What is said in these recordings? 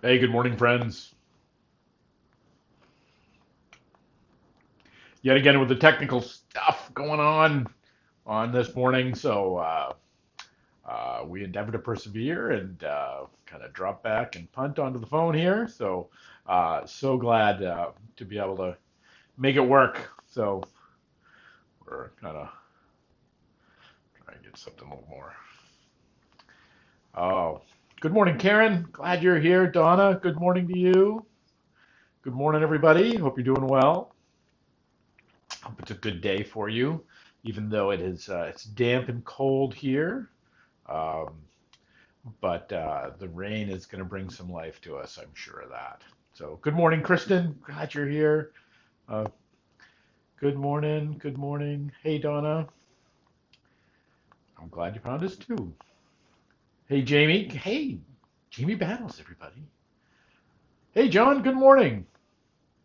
Hey, good morning, friends. Yet again with the technical stuff going on this morning, so we endeavor to persevere and kind of drop back and punt onto the phone here. So so glad to be able to make it work. So we're kind of trying to get something a little more. Oh, good morning, Karen. Glad you're here, Donna. Good morning to you. Good morning, everybody. Hope you're doing well. Hope it's a good day for you, even though it's damp and cold here. Um, but the rain is going to bring some life to us, I'm sure of that. So, good morning, Kristen. Glad you're here. Uh, good morning. Good morning. Hey, Donna. I'm glad you found us too. Hey, Jamie. Hey, Jamie Battles, everybody. Hey, John. Good morning.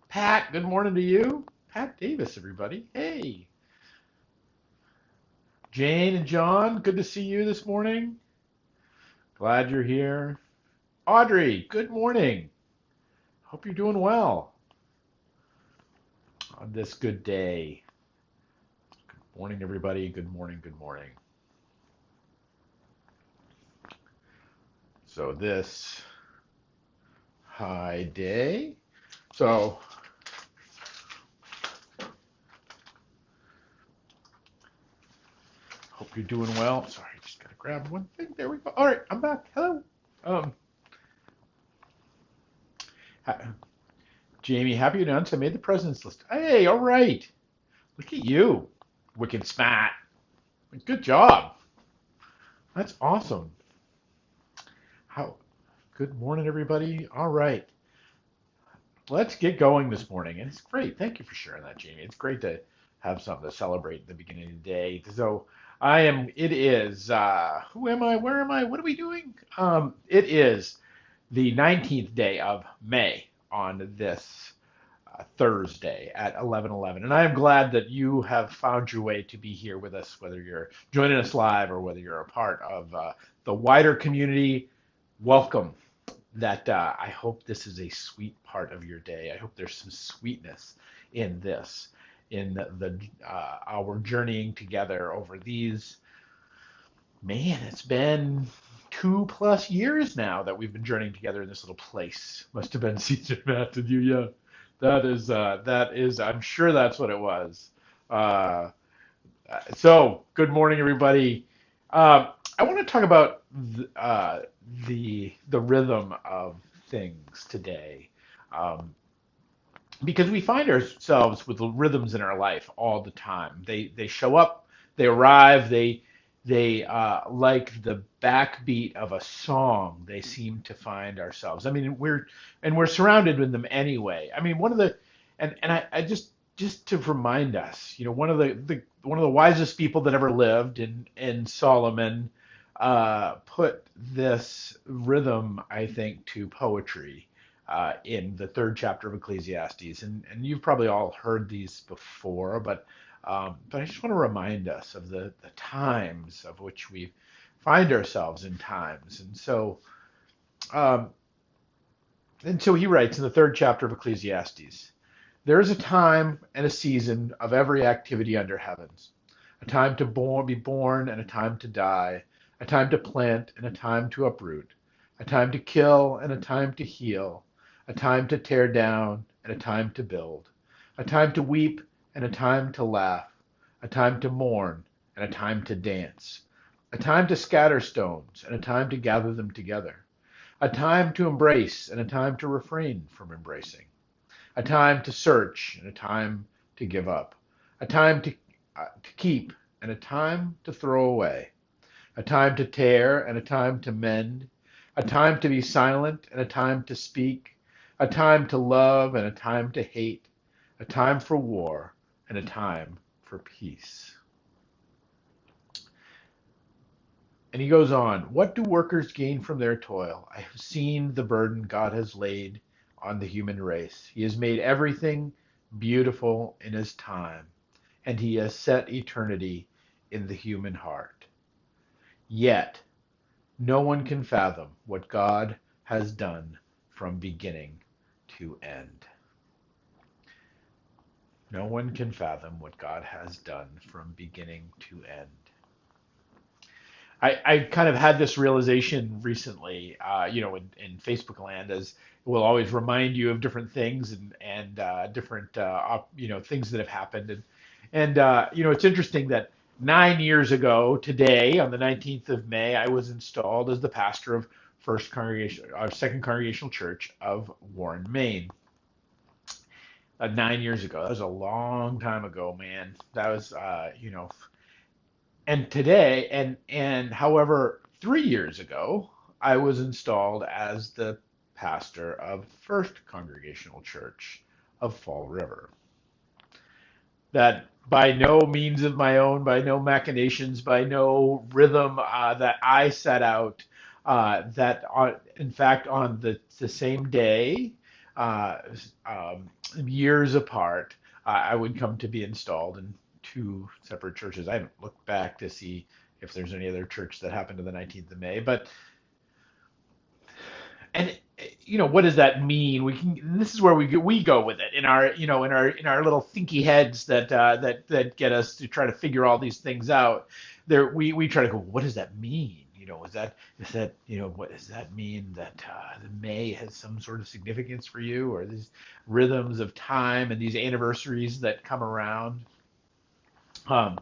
Pat. Good morning to you. Pat Davis, everybody. Hey, Jane and John. Good to see you this morning. Glad you're here. Audrey. Good morning. Hope you're doing well on this good day. Morning, everybody. Good morning. Good morning. So this high day. So hope you're doing well. Sorry, just gotta grab one thing. There we go. All right, I'm back. Hello. Um, ha- Jamie, happy you announced I made the president's list. Hey, all right. Look at you, wicked smart. Good job. That's awesome. How? Good morning, everybody. All right. Let's get going this morning. And it's great. Thank you for sharing that, Jamie. It's great to have something to celebrate at the beginning of the day. So it is, who am I? Where am I? What are we doing? It is the 19th day of May on this Thursday at 11:11. And I am glad that you have found your way to be here with us, whether you're joining us live or whether you're a part of the wider community. Welcome that I hope this is a sweet part of your day. I hope there's some sweetness in this, in the our journeying together over these. Man, it's been 2+ years now that we've been journeying together in this little place. Must have been Caesar Matt and you, yeah. That is. I'm sure that's what it was. Uh, so, good morning, everybody. I want to talk about the rhythm of things today, um, because we find ourselves with the rhythms in our life all the time. They show up, they arrive, they like the backbeat of a song. They seem to find ourselves. I mean, we're surrounded with them anyway. I mean, one of the and I just to remind us, one of the wisest people that ever lived in Solomon put this rhythm, I think, to poetry in the third chapter of Ecclesiastes. And you've probably all heard these before, but I just want to remind us of the times of which we find ourselves in times. Um, and so he writes in the third chapter of Ecclesiastes, there is a time and a season of every activity under heavens, a time to be born and a time to die, a time to plant and a time to uproot, a time to kill and a time to heal, a time to tear down and a time to build, a time to weep and a time to laugh, a time to mourn and a time to dance, a time to scatter stones and a time to gather them together, a time to embrace and a time to refrain from embracing, a time to search and a time to give up, a time to keep and a time to throw away, a time to tear and a time to mend, a time to be silent and a time to speak, a time to love and a time to hate, a time for war and a time for peace. And he goes on, what do workers gain from their toil? I have seen the burden God has laid on the human race. He has made everything beautiful in his time, and he has set eternity in the human heart. Yet, no one can fathom what God has done from beginning to end. No one can fathom what God has done from beginning to end. I kind of had this realization recently, in Facebook land, as it will always remind you of different things and different, things that have happened. And it's interesting that 9 years ago today, on the 19th of May, I was installed as the pastor of Second Congregational Church of Warren, Maine. 9 years ago. That was a long time ago, man. That was, and today, and however, 3 years ago, I was installed as the pastor of First Congregational Church of Fall River. That by no means of my own, by no machinations, by no rhythm that I set out, in fact, on the same day, uh, years apart, I would come to be installed in two separate churches. I haven't looked back to see if there's any other church that happened to the 19th of May, but and what does that mean? This is where we go with it in our in our little thinky heads that get us to try to figure all these things out. We try to go, what does that mean? What does that mean that the May has some sort of significance for you, or these rhythms of time and these anniversaries that come around? Um,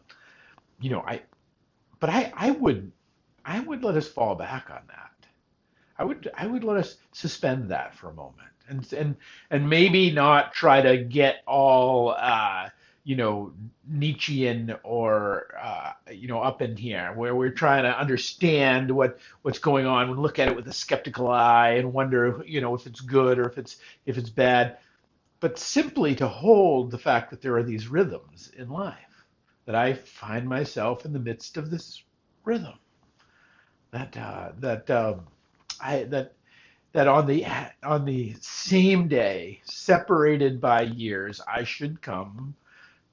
you know, I but I would let us fall back on that. I would let us suspend that for a moment, and maybe not try to get all Nietzschean or up in here, where we're trying to understand what's going on and look at it with a skeptical eye and wonder if it's good or if it's bad, but simply to hold the fact that there are these rhythms in life, that I find myself in the midst of this rhythm, that I that on the same day, separated by years, I should come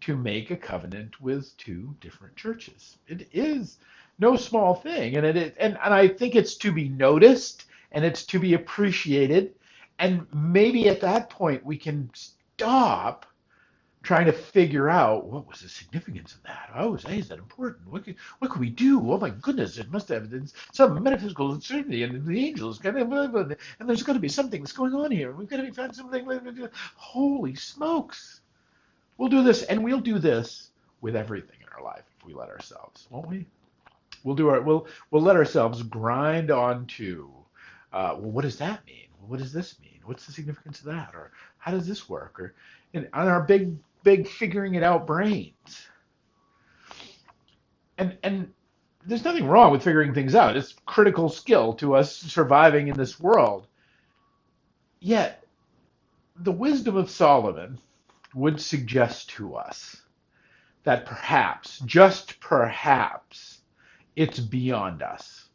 to make a covenant with two different churches. It is no small thing, and I think it's to be noticed and it's to be appreciated, and maybe at that point we can stop trying to figure out what was the significance of that. Oh, is that important? What could we do? Oh my goodness, it must have been some metaphysical certainty, and the angels, and there's got to be something that's going on here. We've got to find something. Holy smokes! We'll do this, and we'll do this with everything in our life if we let ourselves, won't we? We'll let ourselves grind on to. What does that mean? What does this mean? What's the significance of that? Or how does this work? Or on our big figuring it out brains. And there's nothing wrong with figuring things out. It's critical skill to us surviving in this world. Yet the wisdom of Solomon would suggest to us that perhaps, just perhaps, it's beyond us.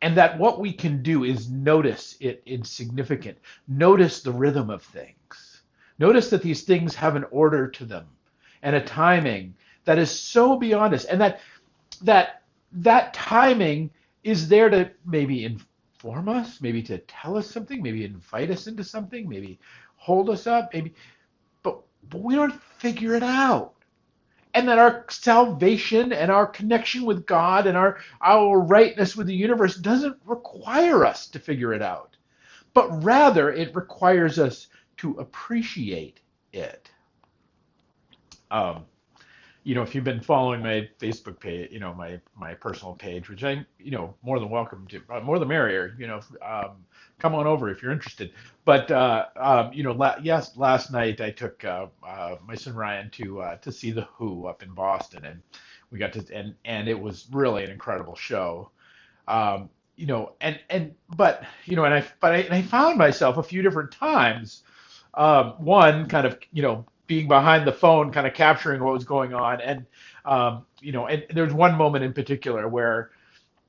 And that what we can do is notice it insignificant. Notice the rhythm of things. Notice that these things have an order to them and a timing that is so beyond us. And that timing is there to maybe inform us, maybe to tell us something, maybe invite us into something, maybe hold us up, but we don't figure it out. And that our salvation and our connection with God and our rightness with the universe doesn't require us to figure it out, but rather it requires us to appreciate it. If you've been following my Facebook page, my personal page, which I, more than welcome to, more the merrier, come on over if you're interested. But, last night I took my son Ryan to see The Who up in Boston, and we got to, and it was really an incredible show. I found myself a few different times, one kind of, being behind the phone, kind of capturing what was going on. And there's one moment in particular where,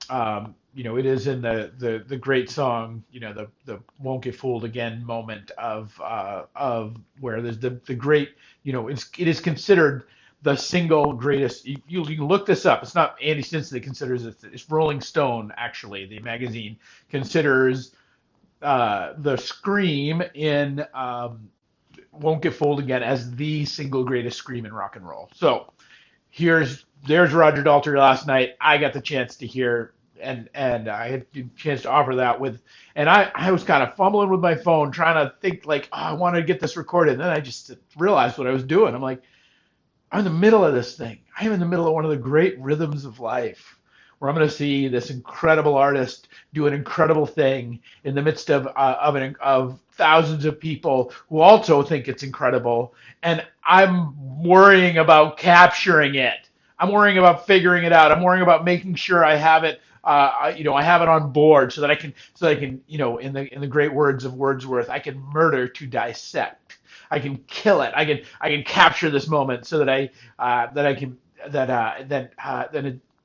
it is in the great song, the Won't Get Fooled Again moment of where there's the great, it is considered the single greatest. You can look this up. It's not Andy Stinson that considers it. It's Rolling Stone, actually. The magazine considers the scream in Won't Get Fooled Again as the single greatest scream in rock and roll. So there's Roger Daltrey last night. I got the chance to hear and I had the chance to offer that and I was kind of fumbling with my phone trying to think like, oh, I want to get this recorded. And then I just realized what I was doing. I'm like, I'm in the middle of this thing. I am in the middle of one of the great rhythms of life where I'm going to see this incredible artist do an incredible thing in the midst of thousands of people who also think it's incredible. And I'm worrying about capturing it. I'm worrying about figuring it out. I'm worrying about making sure I have it. I have it on board so that I can, in the great words of Wordsworth, I can murder to dissect. I can kill it. I can capture this moment so that I can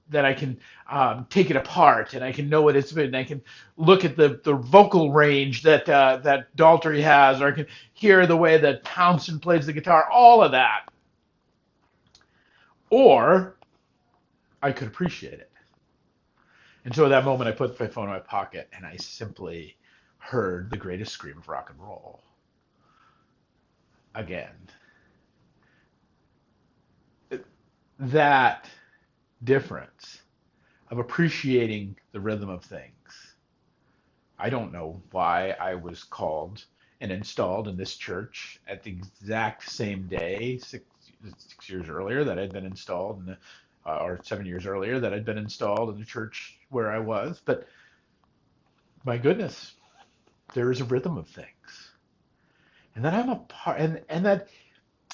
that I can take it apart and I can know what it's been. I can look at the vocal range that Daltrey has, or I can hear the way that Townsend plays the guitar. All of that, or I could appreciate it. And so at that moment, I put my phone in my pocket and I simply heard the greatest scream of rock and roll again. That difference of appreciating the rhythm of things. I don't know why I was called and installed in this church at the exact same day, 6 years earlier that I'd been installed, or 7 years earlier that I'd been installed in the church where I was. But my goodness, there is a rhythm of things, and that I'm a part, and that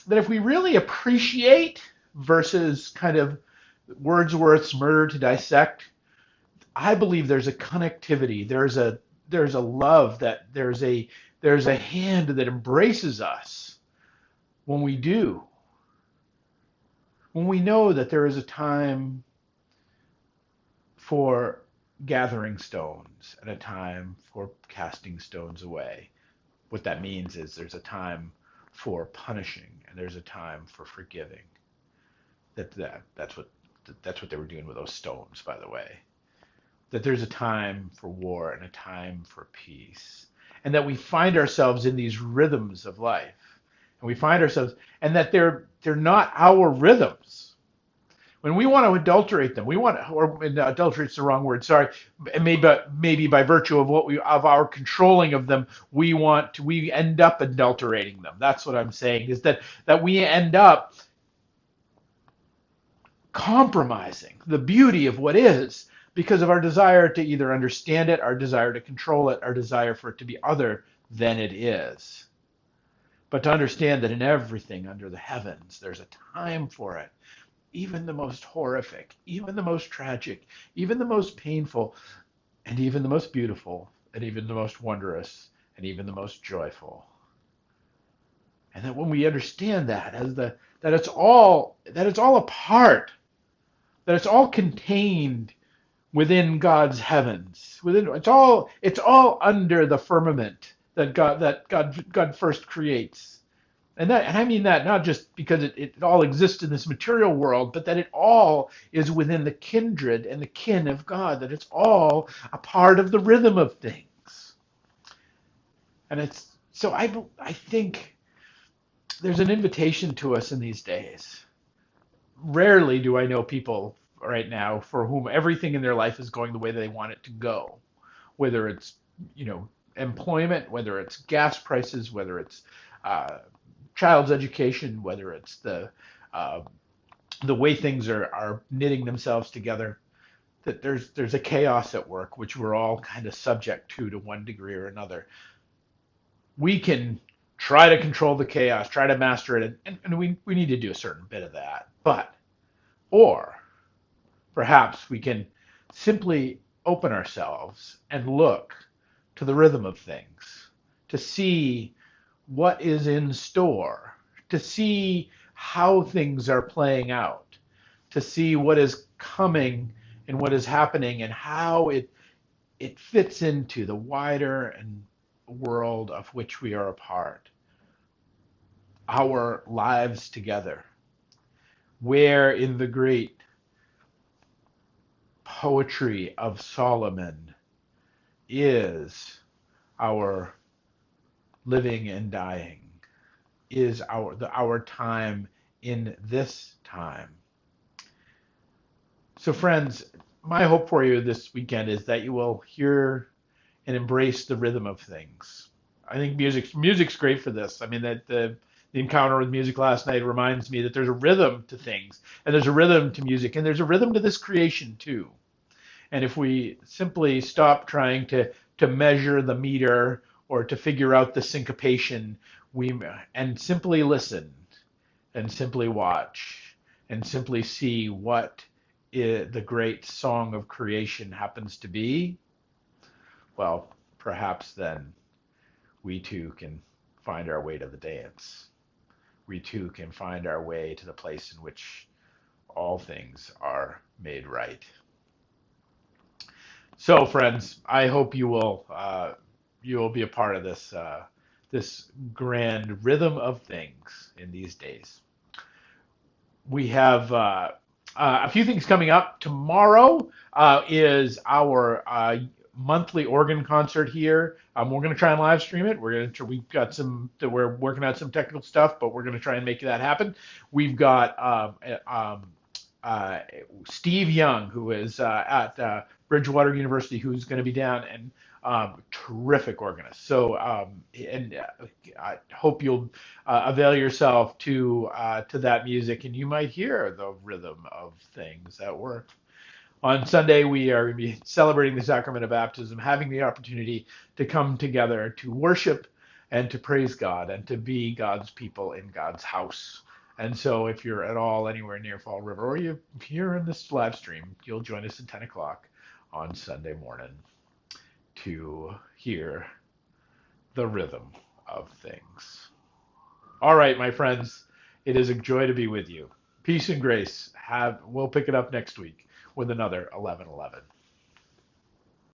if we really appreciate versus kind of Wordsworth's murder to dissect, I believe there's a connectivity. There's a love that there's a hand that embraces us when we do. When we know that there is a time for gathering stones and a time for casting stones away. What that means is there's a time for punishing and there's a time for forgiving. That's what they were doing with those stones, by the way. That there's a time for war and a time for peace, and that we find ourselves in these rhythms of life, and we find ourselves, and that they're not our rhythms. When we want to adulterate them, adulterate's the wrong word, sorry, and maybe by virtue of our controlling of them, we end up adulterating them. That's what I'm saying, is that we end up compromising the beauty of what is because of our desire to either understand it, our desire to control it, our desire for it to be other than it is. But to understand that in everything under the heavens, there's a time for it. Even the most horrific, even the most tragic, even the most painful, and even the most beautiful, and even the most wondrous, and even the most joyful. And that when we understand that, that it's all a part, that it's all contained within God's heavens, it's all under the firmament that God first creates, and I mean that not just because it all exists in this material world, but that it all is within the kindred and the kin of God, that it's all a part of the rhythm of things, and it's so I think there's an invitation to us in these days. Rarely do I know people right now for whom everything in their life is going the way they want it to go, whether it's employment, whether it's gas prices, whether it's child's education, whether it's the way things are knitting themselves together. That there's a chaos at work which we're all kind of subject to one degree or another. We can try to control the chaos, try to master it, and we need to do a certain bit of that. Or perhaps we can simply open ourselves and look to the rhythm of things, to see what is in store, to see how things are playing out, to see what is coming and what is happening and how it fits into the wider and world of which we are a part. Our lives together, where in the great poetry of Solomon is our living and dying, is our time in this time. So friends, my hope for you this weekend is that you will hear and embrace the rhythm of things. I think music's great for this. I mean, that the encounter with music last night reminds me that there's a rhythm to things, and there's a rhythm to music, and there's a rhythm to this creation too. And if we simply stop trying to measure the meter or to figure out the syncopation, we and simply listen and simply watch and simply see what the great song of creation happens to be, well, perhaps then we too can find our way to the dance. We too can find our way to the place in which all things are made right. So, friends, I hope you will be a part of this grand rhythm of things in these days. We have a few things coming up. Tomorrow is our monthly organ concert here. We're going to try and live stream it. We've got we're working out some technical stuff, but we're going to try and make that happen. We've got Steve Young, who is at Bridgewater University, who's going to be down, and terrific organist. So, and I hope you'll avail yourself to that music, and you might hear the rhythm of things that work. On Sunday, we are going to be celebrating the sacrament of baptism, having the opportunity to come together to worship and to praise God and to be God's people in God's house. And so if you're at all anywhere near Fall River, or you're here in this live stream, you'll join us at 10 o'clock on Sunday morning to hear the rhythm of things. All right, my friends, it is a joy to be with you. Peace and grace. We'll pick it up next week with another 11:11.